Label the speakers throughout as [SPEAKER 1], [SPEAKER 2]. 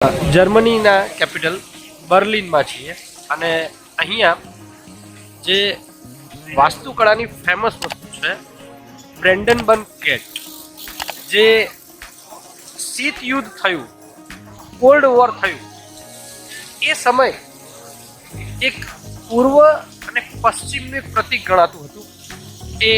[SPEAKER 1] જર્મનીના કેપિટલ બર્લિનમાં છીએ અને અહીંયા જે વાસ્તુકળાની ફેમસ વસ્તુ છે બ્રેન્ડનબર્ગ ગેટ, જે શીત યુદ્ધ થયું, કોલ્ડ વોર થયું, એ સમય એક પૂર્વ અને પશ્ચિમનું પ્રતીક ગણાતું હતું. એ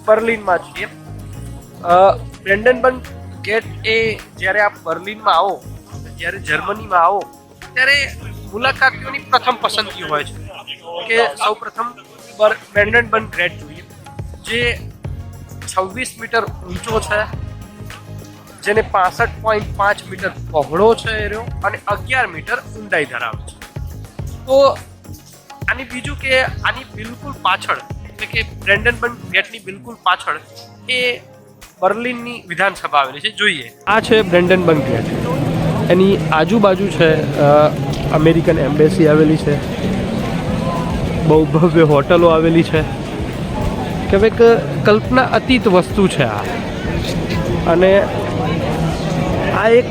[SPEAKER 1] બર્લિનમાં છીએ. બ્રેન્ડનબર્ગ ગેટ એ જ્યારે આપ બર્લિનમાં આવો, જ્યારે જર્મનીમાં આવો, ત્યારે મુલાકાતીઓની પ્રથમ પસંદગી હોય છે કે સૌ પ્રથમ બ્રેન્ડનબર્ગ ગેટ જોઈએ, જે 26 મીટર ઊંચો છે, જેને 65.5 મીટર પહોળો છે એ રહ્યો અને 11 મીટર ઊંડાઈ ધરાવે છે. તો આની બીજું કે આની બિલકુલ પાછળ, એટલે કે બ્રેન્ડનબર્ગ ગેટની બિલકુલ પાછળ એ બર્લિનની વિધાનસભા આવેલી છે. જોઈએ, આ છે બ્રેન્ડનબર્ગ ગેટ. એની આજુબાજુ છે અમેરિકન એમ્બેસી આવેલી છે, બહુ ભવ્ય હોટલો આવેલી છે કે ભાઈ કલ્પના અતીત વસ્તુ છે આ. અને આ એક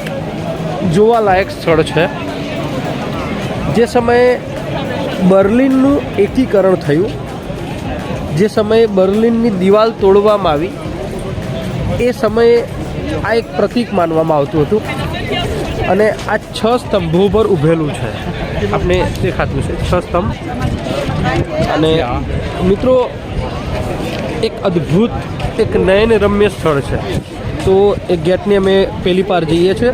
[SPEAKER 1] જોવાલાયક સ્થળ છે. જે સમયે બર્લિનનું એકીકરણ થયું, જે સમયે બર્લિનની દિવાલ તોડવામાં આવી, એ સમયે આ એક પ્રતીક માનવામાં આવતું હતું. અને આ 6 સ્તંભો પર ઊભેલું છે, આપણે દેખાતું છે 6 સ્તંભ. અને મિત્રો, એક અદ્ભુત, એક નયનરમ્ય સ્થળ છે. તો એ ગેટની અમે પહેલી પાર જઈએ છીએ,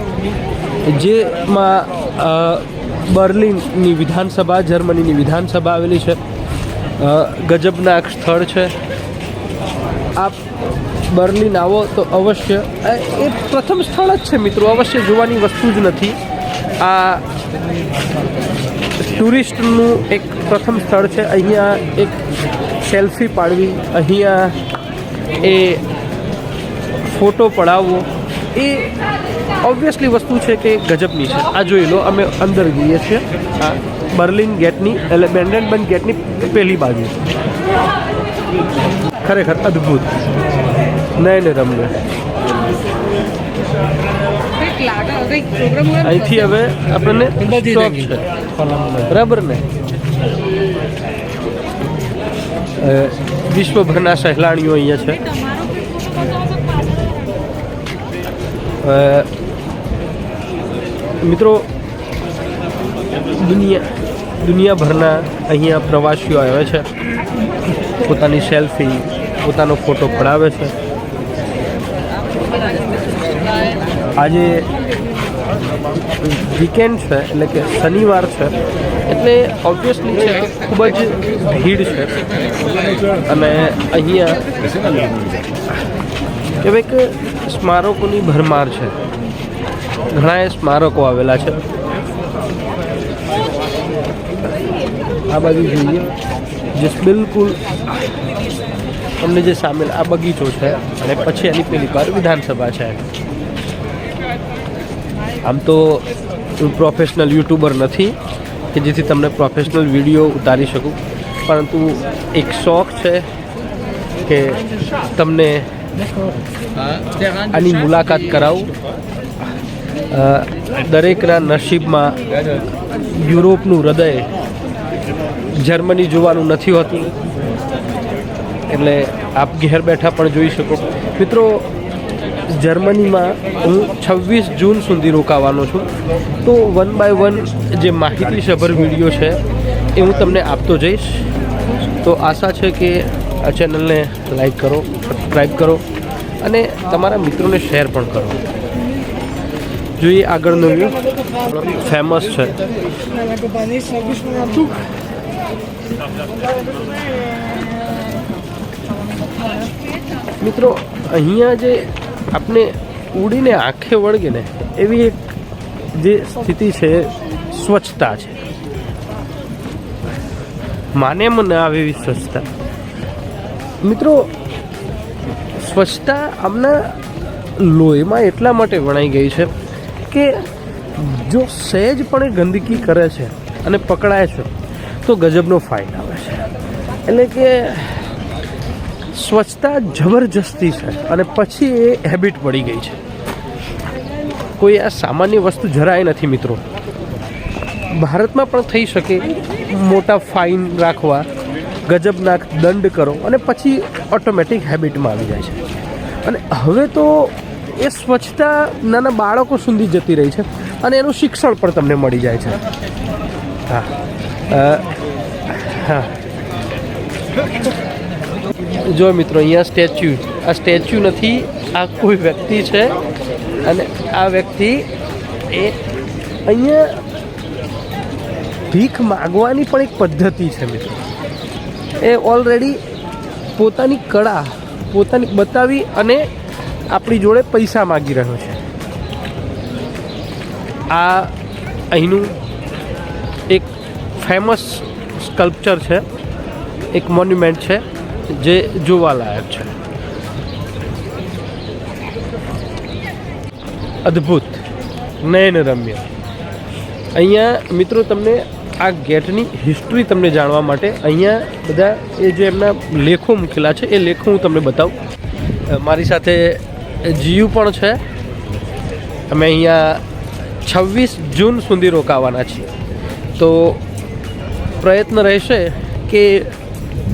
[SPEAKER 1] જેમાં બર્લિનની વિધાનસભા, જર્મનીની વિધાનસભા આવેલી છે. ગજબના એક સ્થળ છે. આપ બર્લિન આવો તો અવશ્ય, એ પ્રથમ સ્થળ જ છે મિત્રો, અવશ્ય જોવાની વસ્તુ જ નથી. આ ટુરિસ્ટનું એક પ્રથમ સ્થળ છે. અહીંયા એક સેલ્ફી પાડવી, અહીંયા એ ફોટો પડાવવો, એ ઓબ્વિયસલી વસ્તુ છે કે ગજબની છે. આ જોઈ લો, અમે અંદર જઈએ છીએ આ બર્લિન ગેટની, એટલે બ્રેન્ડનબર્ગ ગેટની પહેલી બાજુ. ખરેખર અદ્ભુત, નયનરમ્ય. અહીંથી હવે આપણને સ્ટોપ છે, બરાબર ને? વિશ્વભરના સહેલાણીઓ અહીંયા છે. મિત્રો, દુનિયાભરના અહીંયા પ્રવાસીઓ આવે છે, પોતાની સેલ્ફી, પોતાનો ફોટો પડાવે છે. આજે વીકેન્ડ છે, એટલે કે શનિવાર છે, એટલે ઓબ્વિયસલી છે ખૂબ જ ભીડ છે. અને અહીંયા કહેવાય કે સ્મારકોની ભરમાર છે. ઘણા સ્મારકો આવેલા છે. આ બાજુ જોઈએ, જે બિલકુલ અમને જે સામેલ આ બગીચો છે, અને પછી એની પેલી પર વિધાનસભા છે. આમ તો હું પ્રોફેશનલ યુટ્યુબર નથી કે જેથી તમને પ્રોફેશનલ વિડીયો ઉતારી શકું, પરંતુ એક શોખ છે કે તમને આની મુલાકાત કરાવું. દરેકના નસીબમાં યુરોપનું હૃદય જર્મની જોવાનું નથી હોતું, એટલે આપ ઘેર બેઠા પણ જોઈ શકો. મિત્રો, જર્મનીમાં હું 26 જૂન સુધી રોકાવાનો છું. તો 1 બાય 1 જે માહિતીસભર વિડીયો છે એ હું તમને આપતો જઈશ. તો આશા છે કે આ ચેનલને લાઈક કરો, સબસ્ક્રાઈબ કરો અને તમારા મિત્રોને શેર પણ કરો. જોઈએ આગળનો વ્યૂ, ફેમસ છે. મિત્રો, અહીંયા જે આપણે ઉડીને આંખે વળગે ને એવી એક જે સ્થિતિ છે, સ્વચ્છતા છે. માને મને આવે એવી સ્વચ્છતા. મિત્રો, સ્વચ્છતા આમના લોહીમાં એટલા માટે વણાઈ ગઈ છે કે જો સહેજ પણ ગંદકી કરે છે અને પકડાય છે તો ગજબનો ફાઇન આવે છે. એટલે કે સ્વચ્છતા જબરજસ્તી છે અને પછી એ હેબિટ પડી ગઈ છે. કોઈ આ સામાન્ય વસ્તુ જરાય નથી મિત્રો. ભારતમાં પણ થઈ શકે મોટા ફાઇન રાખવા, ગજબના દંડ કરો અને પછી ઓટોમેટિક હેબિટમાં આવી જાય છે. અને હવે તો એ સ્વચ્છતા નાના બાળકો સુધી જતી રહી છે અને એનું શિક્ષણ પણ તમને મળી જાય છે. હા હા જો મિત્રો અહીંયા સ્ટેચ્યુ, આ સ્ટેચ્યુ નથી, આ કોઈ વ્યક્તિ છે અને આ વ્યક્તિ એ અહીંયા ભીખ માગવાની પણ એક પદ્ધતિ છે મિત્રો. એ ઓલરેડી પોતાની કળા પોતાની બતાવી અને આપણી જોડે પૈસા માગી રહ્યો છે. આ અહીંનું એક ફેમસ સ્કલ્પચર છે, એક મોન્યુમેન્ટ છે જે જોવાલાયક છે. અદ્ભુત, નયનરમ્ય. અહીંયા મિત્રો તમને આ ગેટની હિસ્ટ્રી તમને જાણવા માટે અહીંયા બધા એ જે એમના લેખો મૂકેલા છે એ લેખો હું તમને બતાવું. મારી સાથે જીયુ પણ છે. અમે અહીંયા 26 જૂન સુધી રોકાવાના છીએ. તો પ્રયત્ન રહેશે કે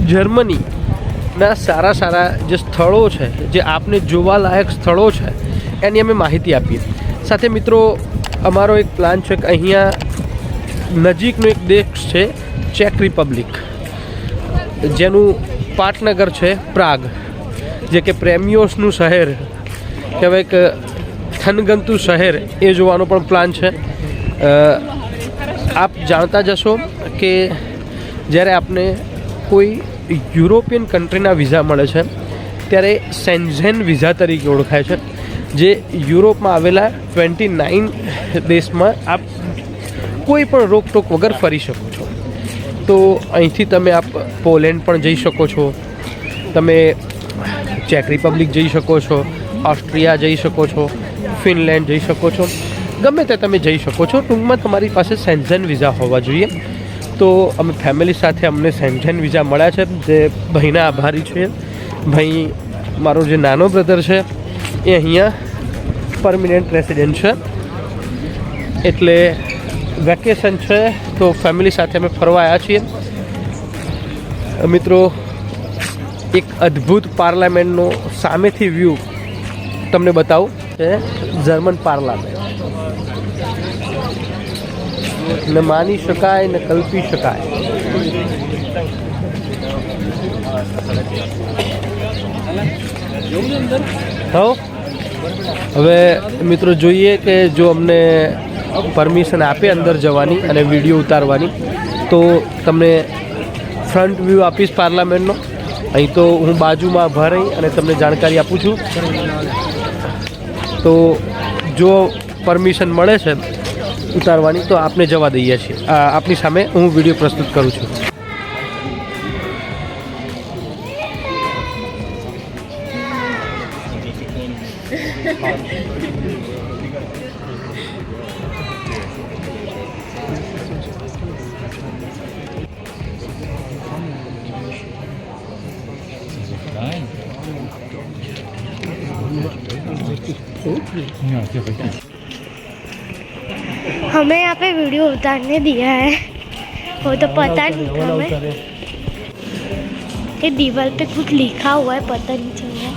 [SPEAKER 1] જર્મનીના સારા સારા જે સ્થળો છે, જે આપને જોવાલાયક સ્થળો છે, એની અમે માહિતી આપીએ. સાથે મિત્રો અમારો એક પ્લાન છે કે અહીંયા નજીકનો એક દેશ છે ચેક રિપબ્લિક, જેનું પાટનગર છે પ્રાગ, જે કે પ્રેમીઓસનું શહેર કહેવાય, કે થનગંતુ શહેર, એ જોવાનો પણ પ્લાન છે. આપ જાણતા જશો કે જ્યારે આપને કોઈ યુરોપિયન કન્ટ્રીના વિઝા મળે છે ત્યારે સેન્ઝેન વિઝા તરીકે ઓળખાય છે, જે યુરોપમાં આવેલા 29 દેશમાં આપ કોઈ પણ રોકટોક વગર ફરી શકો છો. તો અહીંથી તમે આપ પોલેન્ડ પણ જઈ શકો છો, તમે ચેક રિપબ્લિક જઈ શકો છો, ઓસ્ટ્રિયા જઈ શકો છો, ફિનલેન્ડ જઈ શકો છો, ગમે તે તમે જઈ શકો છો. ટૂંકમાં તમારી પાસે સેન્ઝેન વિઝા હોવા જોઈએ. તો અમે ફેમિલી સાથે અમને સેન્ઝેન વિઝા મળ્યા છે, જે ભાઈના આભારી છે. ભાઈ મારો જે નાનો બ્રધર છે એ અહીંયા પરમિનન્ટ રેસિડેન્ટ છે, એટલે વેકેશન છે તો ફેમિલી સાથે અમે ફરવા આવ્યા છીએ. મિત્રો એક અદ્ભુત પાર્લામેન્ટનો સામેથી વ્યૂ તમને બતાવું છે. જર્મન પાર્લામેન્ટ ન માની શકાય ને કલ્પી શકાય. હવે મિત્રો જોઈએ કે જો અમને પરમિશન આપે અંદર જવાની અને વિડીયો ઉતારવાની, તો તમને ફ્રન્ટ વ્યૂ આપીશ પાર્લામેન્ટનો. અહીં તો હું બાજુમાં ઊભા રહી અને તમને જાણકારી આપું છું. તો જો પરમિશન મળે છે ઉતારવાની તો આપને જવા દઈએ છીએ. આપની સામે હું વિડીયો પ્રસ્તુત કરું છું.
[SPEAKER 2] हमें यहाँ पे वीडियो उतारने दिया है, वो तो पता नहीं हमें. ये दीवार पे कुछ लिखा हुआ है, पता नहीं चल
[SPEAKER 1] रहा.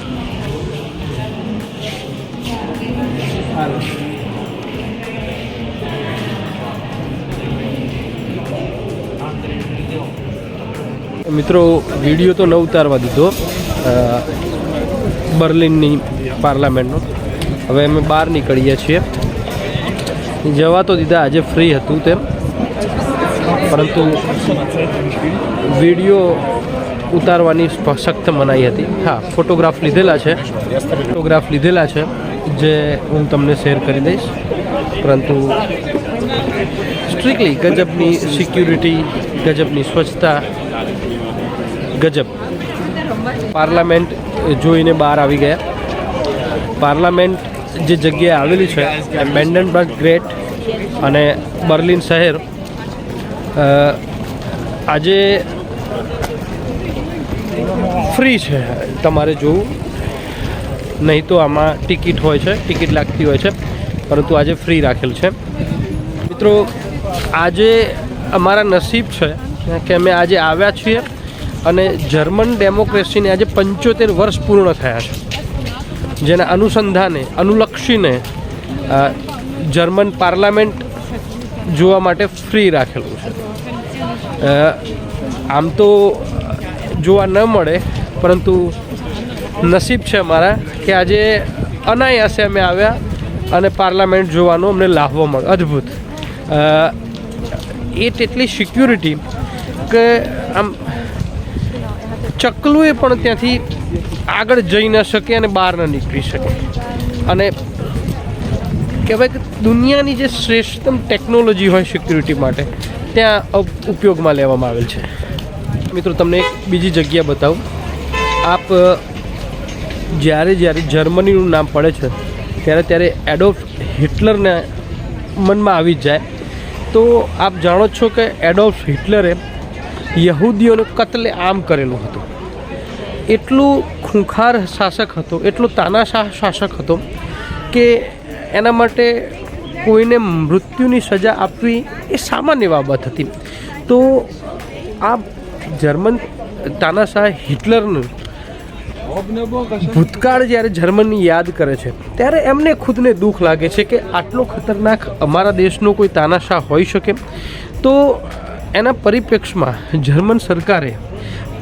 [SPEAKER 1] મિત્રો વિડીયો તો ન ઉતારવા દીધો બર્લિનની પાર્લામેન્ટનો. હવે અમે બહાર નીકળીએ છીએ. જવા તો દીધા, આજે ફ્રી હતું તેમ, પરંતુ વિડીયો ઉતારવાની સખ્ત મનાઈ હતી. હા, ફોટોગ્રાફ લીધેલા છે જે હું તમને શેર કરી દઈશ. પરંતુ સ્ટ્રિક્ટલી ગજબની સિક્યુરિટી, ગજબની સ્વચ્છતા, ગજબ. પાર્લામેન્ટ જોઈને બહાર આવી ગયા. પાર્લામેન્ટ જે જગ્યાએ આવેલી છે બ્રેન્ડનબર્ગ ગેટ અને બર્લિન શહેર, આજે ફ્રી છે. તમારે જોવું નહીં તો આમાં ટિકિટ હોય છે, ટિકિટ લાગતી હોય છે. પરંતુ આજે ફ્રી રાખેલ છે. મિત્રો આજે અમારા નસીબ છે કે અમે આજે આવ્યા છીએ અને જર્મન ડેમોક્રેસીને આજે 75 વર્ષ પૂર્ણ થયા છે, જેના અનુસંધાને અનુલક્ષીને જર્મન પાર્લામેન્ટ જોવા માટે ફ્રી રાખેલું છે. આમ તો જોવા ન મળે, પરંતુ નસીબ છે અમારા કે આજે અનાયાસે અમે આવ્યા અને પાર્લામેન્ટ જોવાનો અમને લાભો મળ્યો. અદ્ભુત. એટલી સિક્યુરિટી કે આમ ચકલુએ પણ ત્યાંથી આગળ જઈ ન શકે અને બહાર ન નીકળી શકે. અને કહેવાય કે દુનિયાની જે શ્રેષ્ઠતમ ટેકનોલોજી હોય સિક્યુરિટી માટે ત્યાં ઉપયોગમાં લેવામાં આવેલ છે. મિત્રો તમને એક બીજી જગ્યા બતાવું. આપ જ્યારે જર્મનીનું નામ પડે છે ત્યારે એડોલ્ફ હિટલરને મનમાં આવી જ જાય. તો આપ જાણો છો કે એડોલ્ફ હિટલરે યહૂદીઓને કત્લે આમ કરેલું હતું. એટલું ખૂંખાર શાસક હતો, એટલો તાનાશાહ શાસક હતો કે એના માટે કોઈને મૃત્યુની સજા આપવી એ સામાન્ય બાબત હતી. તો આ જર્મન તાનાશાહ હિટલરનું ભૂતકાળ જ્યારે જર્મની યાદ કરે છે ત્યારે એમને ખુદને દુઃખ લાગે છે કે આટલો ખતરનાક અમારા દેશનો કોઈ તાનાશાહ હોઈ શકે. તો એના પરિપ્રેક્ષમાં જર્મન સરકારે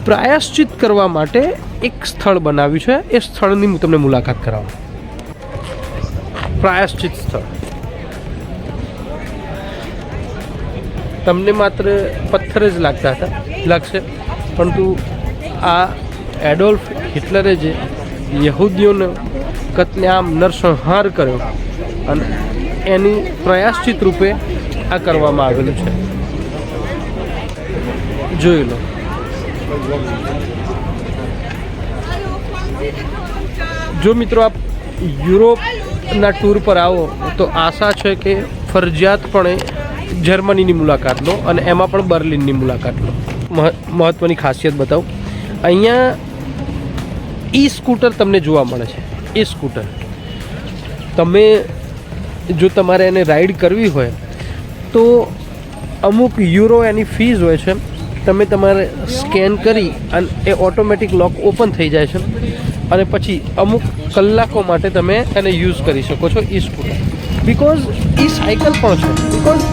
[SPEAKER 1] પ્રાયશ્ચિત કરવા માટે એક સ્થળ બનાવ્યું છે. એ સ્થળની હું તમને મુલાકાત કરાવું. પ્રાયશ્ચિત સ્થળ તમને માત્ર પથ્થર જ લાગશે, પરંતુ આ એડોલ્ફ હિટલરે જે યહૂદીઓનો કત્લેઆમ નરસંહાર કર્યો અને એની પ્રાયશ્ચિત રૂપે આ કરવામાં આવેલું છે. જોઈ લો. જો મિત્રો આપ યુરોપના ટૂર પર આવો તો આશા છે કે ફરજિયાતપણે જર્મનીની મુલાકાત લો અને એમાં પણ બર્લિનની મુલાકાત લો. મહત્ત્વની ખાસિયત બતાવું. અહીંયા ઈ સ્કૂટર તમને જોવા મળે છે. એ સ્કૂટર તમે જો તમારે એને રાઈડ કરવી હોય તો અમુક યુરો એની ફીસ હોય છે. તમે તમારે સ્કેન કરી અને એ ઓટોમેટિક લોક ઓપન થઈ જાય છે અને પછી અમુક કલાકો માટે તમે એને યુઝ કરી શકો છો. ઈ સ્કૂટર બિકોઝ ઈ સાયકલ પણ છે. બિકોઝ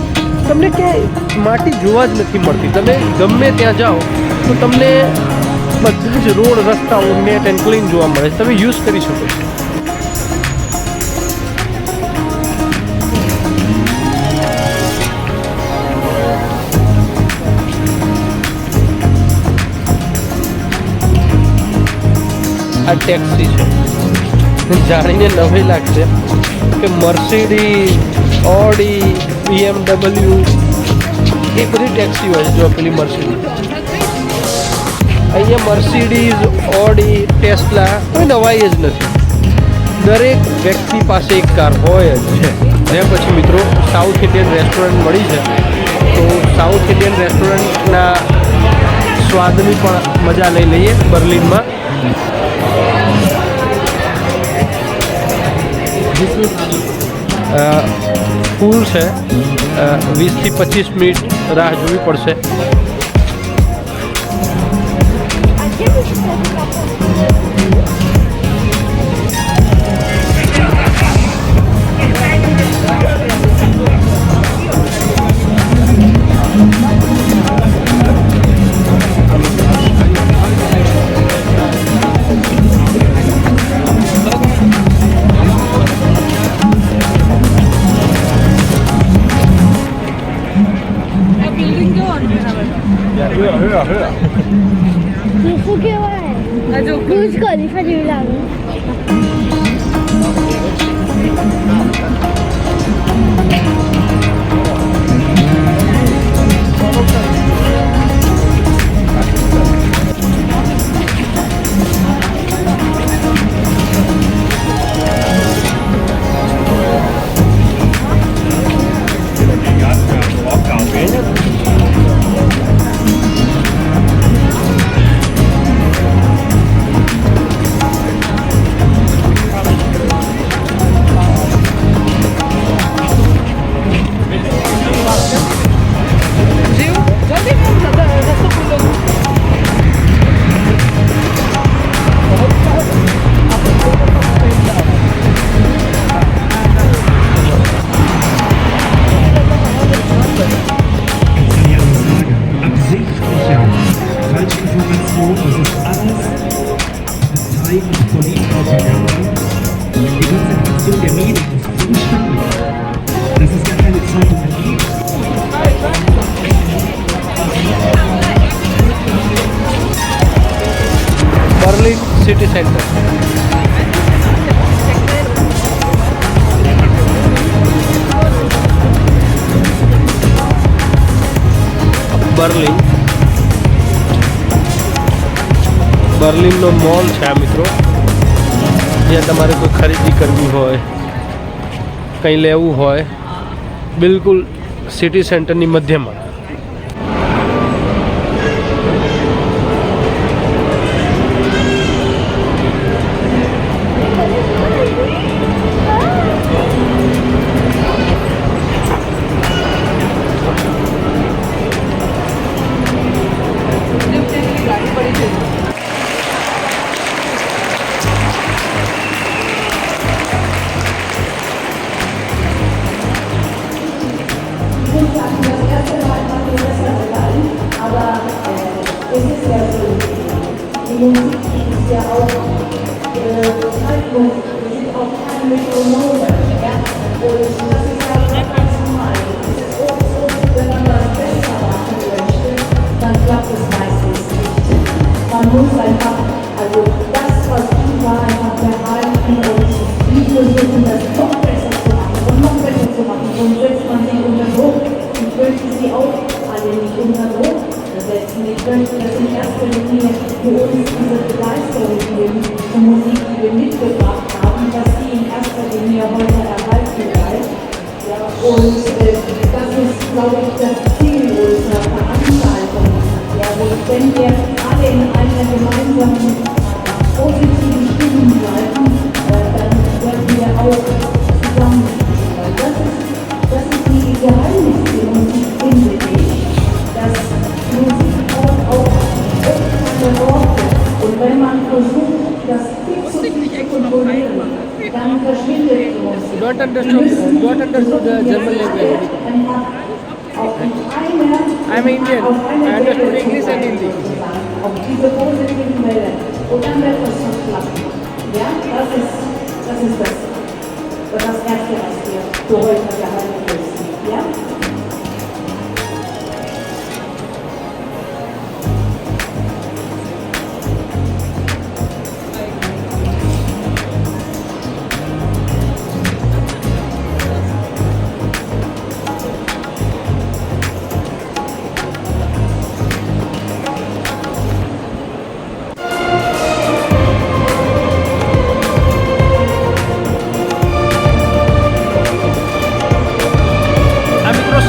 [SPEAKER 1] તમને ક્યાંય માટી જોવા જ નથી મળતી. તમે ગમે ત્યાં જાઓ તો તમને બધા જ રોડ રસ્તાઓ નેટ એન્ડ ક્લીન જોવા મળે છે. તમે યુઝ કરી શકો છો. આ ટેક્સી છે. જાણીને નવાઈ લાગશે કે મર્સિડીઝ, ઓડી, BMW એ બધી ટેક્સી હોય છે. જો પેલી મર્સિડીઝ, અહીંયા મર્સિડીઝ, ઓડી, ટેસ્લા કોઈ નવાઈ જ નથી. દરેક વ્યક્તિ પાસે એક કાર હોય જ છે. ને પછી મિત્રો સાઉથ ઇન્ડિયન રેસ્ટોરન્ટ મળી છે, તો સાઉથ ઇન્ડિયન રેસ્ટોરન્ટના સ્વાદની પણ મજા લઈ લઈએ બર્લિનમાં. ફૂલ છે. 20 થી 25 મિનિટ રાહ જોવી પડશે.
[SPEAKER 2] શું કહેવાય? બુર્જ ખલીફા જેવી લાગે.
[SPEAKER 1] City centre. બર્લિનનો મોલ છે આ મિત્રો, જ્યાં તમારે કોઈ ખરીદી કરવી હોય, કંઈ લેવું હોય, બિલકુલ સિટી સેન્ટરની મધ્યમાં.
[SPEAKER 3] Man muss einfach, also das, was gut war, einfach behalten und nicht versuchen, das noch besser zu machen und noch besser zu machen. Sonst setzt man sich unter Druck. Ich möchte sie auch alle nicht unter Druck setzen. Ich möchte, dass in erster Linie für uns diese Begeisterung für Musik, die wir mitgebracht haben, dass die in erster Linie heute erhalten bleibt. Ja, und das ist, glaube ich, das Ziel unserer Veranstaltung. Ja, und wenn wir alle in einer gemeinsamen positiven Stimmung bleiben, dann werden wir auch zusammenspielen. Weil das ist die Geheimnis der Musik, finde ich, dass Musik auch keine Worte. Und wenn man versucht, das fix zu kontrollieren, dann verschwindet die Musik.
[SPEAKER 1] You don't understood the German language. I'm Indian. I understood English and Hindi.
[SPEAKER 3] Auf diese positiven Welle. Und dann wird das schon klappen. Ja, das ist das Erste, was wir für heute gehalten müssen. Ja?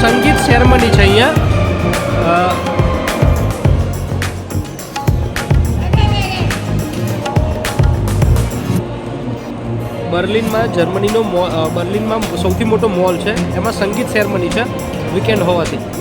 [SPEAKER 1] સંગીત ceremony છે અહીંયા. બર્લિનમાં જર્મનીનો બર્લિનમાં સૌથી મોટો mall છે, એમાં સંગીત ceremony છે weekend હોવાથી.